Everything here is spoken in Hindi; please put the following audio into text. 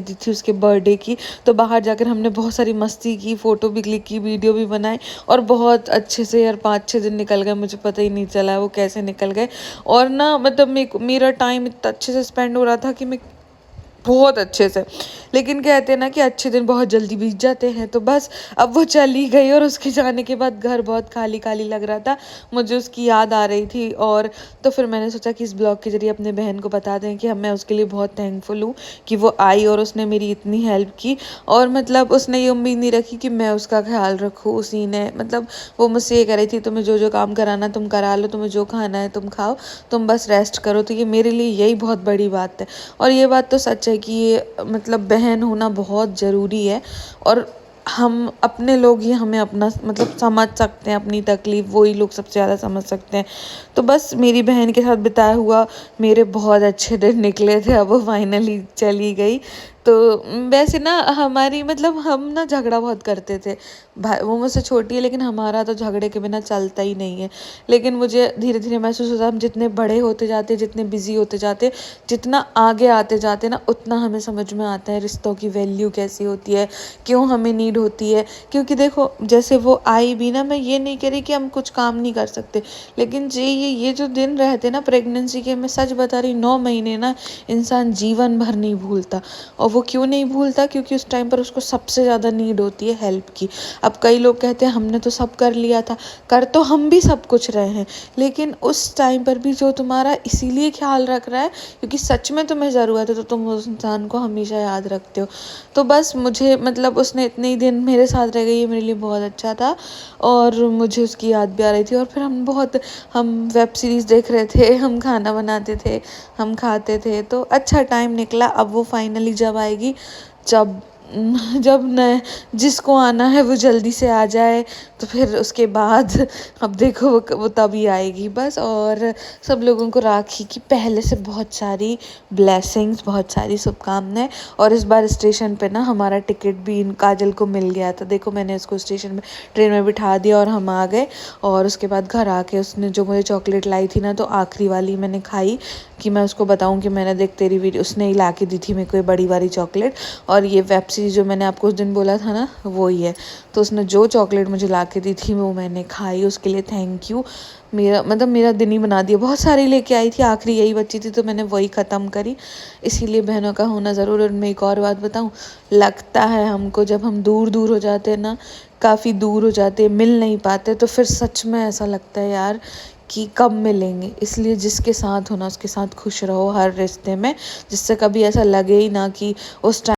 दी थी उसके बर्थडे की। तो बाहर जाकर हमने बहुत सारी मस्ती की, फ़ोटो भी क्लिक की, वीडियो भी बनाई और बहुत अच्छे से यार 5-6 दिन निकल गए, मुझे पता ही नहीं चला वो कैसे निकल गए। और ना मतलब मेरा टाइम इतना अच्छे से स्पेंड हो रहा था कि मैं बहुत अच्छे से, लेकिन कहते हैं ना कि अच्छे दिन बहुत जल्दी बीत जाते हैं। तो बस अब वो चली गई और उसके जाने के बाद घर बहुत खाली खाली लग रहा था, मुझे उसकी याद आ रही थी। और तो फिर मैंने सोचा कि इस ब्लॉग के जरिए अपने बहन को बता दें कि मैं उसके लिए बहुत थैंकफुल हूँ कि वो आई और उसने मेरी इतनी हेल्प की। और मतलब उसने ये उम्मीद नहीं रखी कि मैं उसका ख्याल रखूँ, उसी ने मतलब वो मुझसे ये कह रही थी तुम्हें जो जो काम कराना तुम करा लो, तुम्हें जो खाना है तुम खाओ, तुम बस रेस्ट करो। तो ये मेरे लिए यही बहुत बड़ी बात है। और ये बात तो सच है कि ये मतलब बहन होना बहुत ज़रूरी है। और हम अपने लोग ही हमें अपना मतलब समझ सकते हैं, अपनी तकलीफ़ वही लोग सबसे ज़्यादा समझ सकते हैं। तो बस मेरी बहन के साथ बिताया हुआ मेरे बहुत अच्छे दिन निकले थे, अब वो फाइनली चली गई। तो वैसे ना हमारी मतलब हम ना झगड़ा बहुत करते थे। भाई वो मुझसे छोटी है लेकिन हमारा तो झगड़े के बिना चलता ही नहीं है। लेकिन मुझे धीरे धीरे महसूस होता है हम जितने बड़े होते जाते, जितने बिजी होते जाते, जितना आगे आते जाते ना, उतना हमें समझ में आता है रिश्तों की वैल्यू कैसी होती है, क्यों हमें नीड होती है। क्योंकि देखो जैसे वो आई भी ना, मैं ये नहीं कह रही कि हम कुछ काम नहीं कर सकते, लेकिन ये जो दिन रहते ना प्रेगनेंसी के, मैं सच बता रही 9 महीने ना इंसान जीवन भर नहीं भूलता। और वो क्यों नहीं भूलता, क्योंकि उस टाइम पर उसको सबसे ज़्यादा नीड होती है हेल्प की। अब कई लोग कहते हैं हमने तो सब कर लिया था, कर तो हम भी सब कुछ रहे हैं, लेकिन उस टाइम पर भी जो तुम्हारा इसीलिए ख्याल रख रहा है क्योंकि सच में तुम्हें ज़रूरत है, तो तुम उस इंसान को हमेशा याद रखते हो। तो बस मुझे मतलब उसने इतने ही दिन मेरे साथ रह गई, ये मेरे लिए बहुत अच्छा था। और मुझे उसकी याद भी आ रही थी। और फिर हम वेब सीरीज़ देख रहे थे, हम खाना बनाते थे, हम खाते थे, तो अच्छा टाइम निकला। अब वो फाइनली जब आएगी, जब जब न जिसको आना है वो जल्दी से आ जाए, तो फिर उसके बाद अब देखो वो तभी आएगी बस। और सब लोगों को राखी की पहले से बहुत सारी ब्लेसिंग्स, बहुत सारी शुभकामनाएं। और इस बार स्टेशन पे ना हमारा टिकट भी काजल को मिल गया था। देखो मैंने उसको स्टेशन में ट्रेन में बिठा दिया और हम आ गए। और उसके बाद घर आके उसने जो मुझे चॉकलेट लाई थी ना, तो आखिरी वाली मैंने खाई कि मैं उसको बताऊं कि मैंने देख तेरी वीडियो, उसने ही ला के दी थी मेरे को ये बड़ी वाली चॉकलेट। और ये वेब सीरीज़ जो मैंने आपको उस दिन बोला था ना, वो ही है। तो उसने जो चॉकलेट मुझे ला के दी थी वो मैंने खाई, उसके लिए थैंक यू। मेरा दिन ही बना दिया। बहुत सारी लेके आई थी, आखिरी यही बची थी तो मैंने वही ख़त्म करी। इसीलिए बहनों का होना ज़रूर। और मैं एक और बात बताऊं, लगता है हमको जब हम दूर दूर हो जाते हैं ना, काफ़ी दूर हो जाते, मिल नहीं पाते, तो फिर सच में ऐसा लगता है यार कि कब मिलेंगे। इसलिए जिसके साथ हो ना उसके साथ खुश रहो हर रिश्ते में, जिससे कभी ऐसा लगे ही ना कि उस टाइम